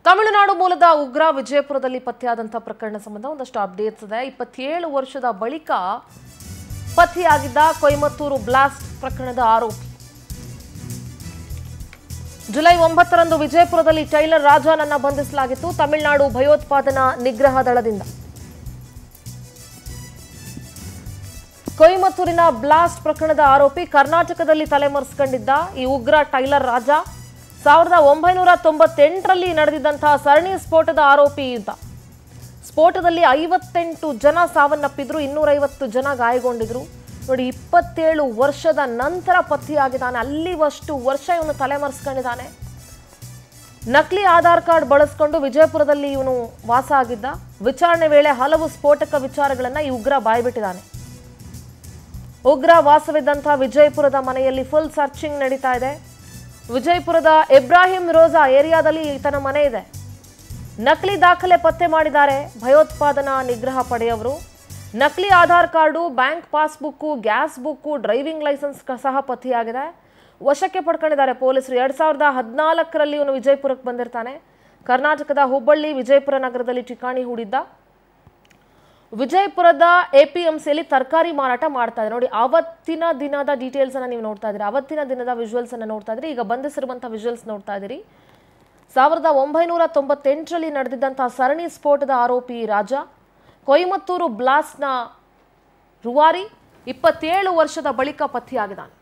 ತಮಿಳುನಾಡು ಮೂಲದ ಉಗ್ರ ವಿಜಯಪುರದಲ್ಲಿ ಪತ್ತೆಯಾದಂತಹ ಪ್ರಕರಣ ಸಂಬಂಧ ಒಂದಷ್ಟು ಅಪ್ಡೇಟ್ಸ್ ಇದೆ. 27 ವರ್ಷದ ಬಳಿಕ ಪತ್ತೆಯಾಗಿದ್ದ ಕೊಯಮತ್ತೂರು ಬ್ಲಾಸ್ಟ್ ಪ್ರಕರಣದ ಆರೋಪಿ ಜುಲೈ 9ರಂದು ವಿಜಯಪುರದಲ್ಲಿ ಟೈಲರ್ ರಾಜನನ್ನ ಬಂಧಿಸಲಾಗಿತ್ತು. ತಮಿಳುನಾಡು ಭಯೋತ್ಪಾದನಾ ನಿಗ್ರಹ ದಳದಿಂದ ಕೊಯಮತ್ತೂರಿನ ಬ್ಲಾಸ್ಟ್ ಪ್ರಕರಣದ ಆರೋಪಿ ಕರ್ನಾಟಕದಲ್ಲಿ ತಲೆಮರೆಸಿಕೊಂಡಿದ್ದ ಈ ಉಗ್ರ ಟೈಲರ್ ರಾಜ 1998ರಲ್ಲಿ ನಡೆದಿದ್ದಂತಹ ಸರಣಿ ಸ್ಫೋಟದ ಆರೋಪಿ ಇದ್ದ. ಸ್ಫೋಟದಲ್ಲಿ 58 ಜನ ಸಾವನ್ನಪ್ಪಿದ್ರು, 250 ಜನ ಗಾಯಗೊಂಡಿದ್ರು. ನೋಡಿ, 27 ವರ್ಷದ ನಂತರ ಪತ್ತೆಯಾಗಿದ್ದಾನೆ. ಅಲ್ಲಿವಷ್ಟು ವರ್ಷ ಇವನು ತಲೆಮರೆಸ್ಕೊಂಡಿದ್ದಾನೆ. ನಕಲಿ ಆಧಾರ್ ಕಾರ್ಡ್ ಬಳಸಿಕೊಂಡು ವಿಜಯಪುರದಲ್ಲಿ ಇವನು ವಾಸ ಆಗಿದ್ದ. ವಿಚಾರಣೆ ವೇಳೆ ಹಲವು ಸ್ಫೋಟಕ ವಿಚಾರಗಳನ್ನ ಈ ಉಗ್ರ ಬಾಯ್ಬಿಟ್ಟಿದ್ದಾನೆ. ಉಗ್ರ ವಾಸವಿದ್ದಂತಹ ವಿಜಯಪುರದ ಮನೆಯಲ್ಲಿ ಫುಲ್ ಸರ್ಚಿಂಗ್ ನಡೀತಾ ಇದೆ. ವಿಜಯಪುರದ ಇಬ್ರಾಹಿಂ ರೋಜಾ ಏರಿಯಾದಲ್ಲಿ ಈತನ ಮನೆ ಇದೆ. ನಕಲಿ ದಾಖಲೆ ಪತ್ತೆ ಮಾಡಿದ್ದಾರೆ ಭಯೋತ್ಪಾದನಾ ನಿಗ್ರಹ ಪಡೆಯವರು. ನಕಲಿ Aadhaar card, bank passbook, gas book, driving licence ಸಹ ಪತ್ತೆಯಾಗಿದೆ. ವಶಕ್ಕೆ ಪಡ್ಕೊಂಡಿದ್ದಾರೆ ಪೊಲೀಸರು. 2014ರಲ್ಲಿ ಇವನು ವಿಜಯಪುರಕ್ಕೆ ಬಂದಿರ್ತಾನೆ. ಕರ್ನಾಟಕದ ಹುಬ್ಬಳ್ಳಿ ವಿಜಯಪುರ ನಗರದಲ್ಲಿ ಠಿಕಾಣಿ ಹೂಡಿದ್ದ. ವಿಜಯಪುರದ APMCಯಲ್ಲಿ ತರಕಾರಿ ಮಾರಾಟ ಮಾಡ್ತಾ ಇದ್ದಾರೆ. ನೋಡಿ, ಅವತ್ತಿನ ದಿನದ ಡೀಟೇಲ್ಸ್ ಅನ್ನ ನೀವು ನೋಡ್ತಾ ಇದ್ದೀರಿ, ಅವತ್ತಿನ ದಿನದ ವಿಜುವಲ್ಸ್ ಅನ್ನ ನೋಡ್ತಾ ಇದ್ದೀರಿ. ಈಗ ಬಂಧಿಸಿರುವಂತಹ ವಿಜುವಲ್ಸ್ ನೋಡ್ತಾ ಇದ್ದೀರಿ. 1998ರಲ್ಲಿ ನಡೆದಿದ್ದಂತಹ ಸರಣಿ ಸ್ಫೋಟದ ಆರೋಪಿ ರಾಜ, ಕೊಯಮತ್ತೂರು ಬ್ಲಾಸ್ಟ್ನ ರೂವಾರಿ, 27 ವರ್ಷದ ಬಳಿಕ ಪತ್ತೆಯಾಗಿದ್ದಾನೆ.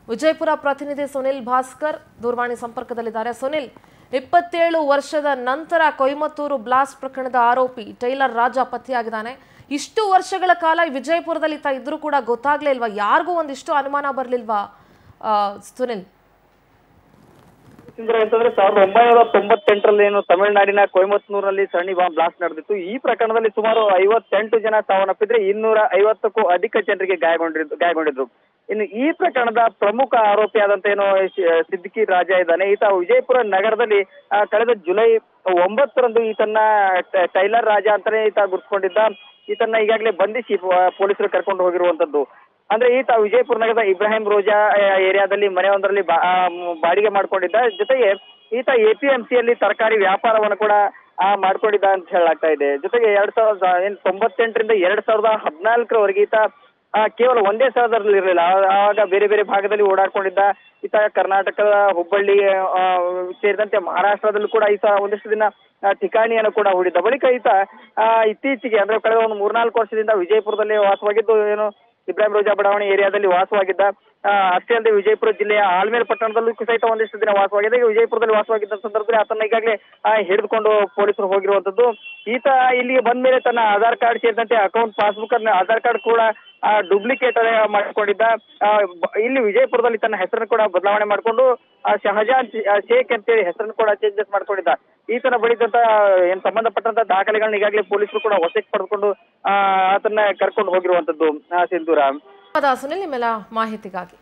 ವಿಜಯಪುರ ಪ್ರತಿನಿಧಿ ಸುನಿಲ್ ಭಾಸ್ಕರ್ ದೂರವಾಣಿ ಸಂಪರ್ಕದಲ್ಲಿದ್ದಾರೆ. ಸುನಿಲ್, 27 ವರ್ಷದ ನಂತರ ಕೊಯಮತ್ತೂರು ಬ್ಲಾಸ್ಟ್ ಪ್ರಕರಣದ ಆರೋಪಿ ಟೈಲರ್ ರಾಜ ಪತ್ತೆಯಾಗಿದ್ದಾನೆ. ಇಷ್ಟು ವರ್ಷಗಳ ಕಾಲ ವಿಜಯಪುರದಲ್ಲಿ ಇದ್ರೂ ಕೂಡ ಗೊತ್ತಾಗ್ಲೇ ಇಲ್ವಾ? ಯಾರಿಗೂ ಒಂದಿಷ್ಟು ಅನುಮಾನ ಬರ್ಲಿಲ್ವಾ ಸುನಿಲ್? ಅಂತಂದ್ರೆ 1998ರಲ್ಲಿ ಏನು ತಮಿಳುನಾಡಿನ ಕೊಯಮತ್ತೂರಿನಲ್ಲಿ ಸರಣಿ ಬಾಂಬ್ ಬ್ಲಾಸ್ಟ್ ನಡೆದಿತ್ತು. ಈ ಪ್ರಕರಣದಲ್ಲಿ ಸುಮಾರು 58 ಜನ ಸಾವನ್ನಪ್ಪಿದ್ರೆ 250ಕ್ಕೂ ಅಧಿಕ ಜನರಿಗೆ ಗಾಯಗೊಂಡಿದ್ರು. ಇನ್ನು ಈ ಪ್ರಕರಣದ ಪ್ರಮುಖ ಆರೋಪಿಯಾದಂತ ಏನು ಸಿದ್ದಿಕಿ ರಾಜ ಇದ್ದಾನೆ, ಈತ ವಿಜಯಪುರ ನಗರದಲ್ಲಿ ಕಳೆದ ಜುಲೈ 9ರಂದು ಈತನ್ನ ಟೈಲರ್ ರಾಜ ಅಂತಾನೆ ಈತ ಗುರುತಿಸಿಕೊಂಡಿದ್ದ. ಈತನ್ನ ಈಗಾಗಲೇ ಬಂಧಿಸಿ ಪೊಲೀಸರು ಕರ್ಕೊಂಡು ಹೋಗಿರುವಂತದ್ದು. ಅಂದ್ರೆ ಈತ ವಿಜಯಪುರ ನಗರದ ಇಬ್ರಾಹಿಂ ರೋಜಾ ಏರಿಯಾದಲ್ಲಿ ಮನೆಯೊಂದರಲ್ಲಿ ಬಾಡಿಗೆ ಮಾಡ್ಕೊಂಡಿದ್ದ. ಜೊತೆಗೆ ಈತ APMCಯಲ್ಲಿ ತರಕಾರಿ ವ್ಯಾಪಾರವನ್ನು ಕೂಡ ಮಾಡ್ಕೊಂಡಿದ್ದ ಅಂತ ಹೇಳಲಾಗ್ತಾ ಇದೆ. ಜೊತೆಗೆ 1998ರಿಂದ 2014ರವರೆಗೆ ಈತ ಕೇವಲ ಒಂದೇ ಸ್ಥಳದಲ್ಲಿ ಇರಲಿಲ್ಲ. ಆವಾಗ ಬೇರೆ ಬೇರೆ ಭಾಗದಲ್ಲಿ ಓಡಾಡ್ಕೊಂಡಿದ್ದ. ಈತ ಕರ್ನಾಟಕದ ಹುಬ್ಬಳ್ಳಿ ಸೇರಿದಂತೆ ಮಹಾರಾಷ್ಟ್ರದಲ್ಲೂ ಕೂಡ ಈತ ಒಂದಿಷ್ಟು ದಿನ ಠಿಕಾಣಿಯನ್ನು ಕೂಡ ಹೂಡಿದ್ದ. ಬಳಿಕ ಈತ ಇತ್ತೀಚೆಗೆ ಅಂದ್ರೆ ಕಳೆದ ಒಂದು 3-4 ವರ್ಷದಿಂದ ವಿಜಯಪುರದಲ್ಲಿ ವಾಸವಾಗಿದ್ದು, ಏನು ಇಬ್ರಾಹಿಂ ರೋಜಾ ಬಡಾವಣೆ ಏರಿಯಾದಲ್ಲಿ ವಾಸವಾಗಿದ್ದ. ಅಷ್ಟೇ ಅಲ್ಲದೆ ವಿಜಯಪುರ ಜಿಲ್ಲೆಯ ಆಲ್ಮೇಲ್ ಪಟ್ಟಣದಲ್ಲೂ ಸಹಿತ ಒಂದಿಷ್ಟು ದಿನ ವಾಸವಾಗಿದೆ. ವಿಜಯಪುರದಲ್ಲಿ ವಾಸವಾಗಿದ್ದ ಸಂದರ್ಭದಲ್ಲಿ ಆತನ ಈಗಾಗಲೇ ಹಿಡಿದುಕೊಂಡು ಪೊಲೀಸರು ಹೋಗಿರುವಂತದ್ದು. ಈತ ಇಲ್ಲಿಗೆ ಬಂದ ಮೇಲೆ ತನ್ನ ಆಧಾರ್ ಕಾರ್ಡ್ ಸೇರಿದಂತೆ ಅಕೌಂಟ್ ಪಾಸ್ಬುಕ್ ಅನ್ನ ಆಧಾರ್ ಕಾರ್ಡ್ ಕೂಡ ಡೂಪ್ಲಿಕೇಟ್ ಮಾಡಿಕೊಂಡಿದ್ದ. ಇಲ್ಲಿ ವಿಜಯಪುರದಲ್ಲಿ ತನ್ನ ಹೆಸರನ್ನು ಕೂಡ ಬದಲಾವಣೆ ಮಾಡಿಕೊಂಡು ಶಹಜಾನ್ ಶೇಖ್ ಅಂತೇಳಿ ಹೆಸರನ್ನು ಕೂಡ ಚೇಂಜಸ್ ಮಾಡ್ಕೊಂಡಿದ್ದ. ಈತನ ಬಳಿದಂತ ಏನ್ ಸಂಬಂಧಪಟ್ಟಂತ ದಾಖಲೆಗಳನ್ನ ಈಗಾಗಲೇ ಪೊಲೀಸರು ಕೂಡ ವಶಕ್ಕೆ ಪಡೆದುಕೊಂಡು ಆತನ್ನ ಕರ್ಕೊಂಡು ಹೋಗಿರುವಂತದ್ದು. ಸಿಂಧೂರ, ಸುನಿಲ್, ನಿಮ್ಮೆಲ್ಲ ಮಾಹಿತಿಗಾಗಿ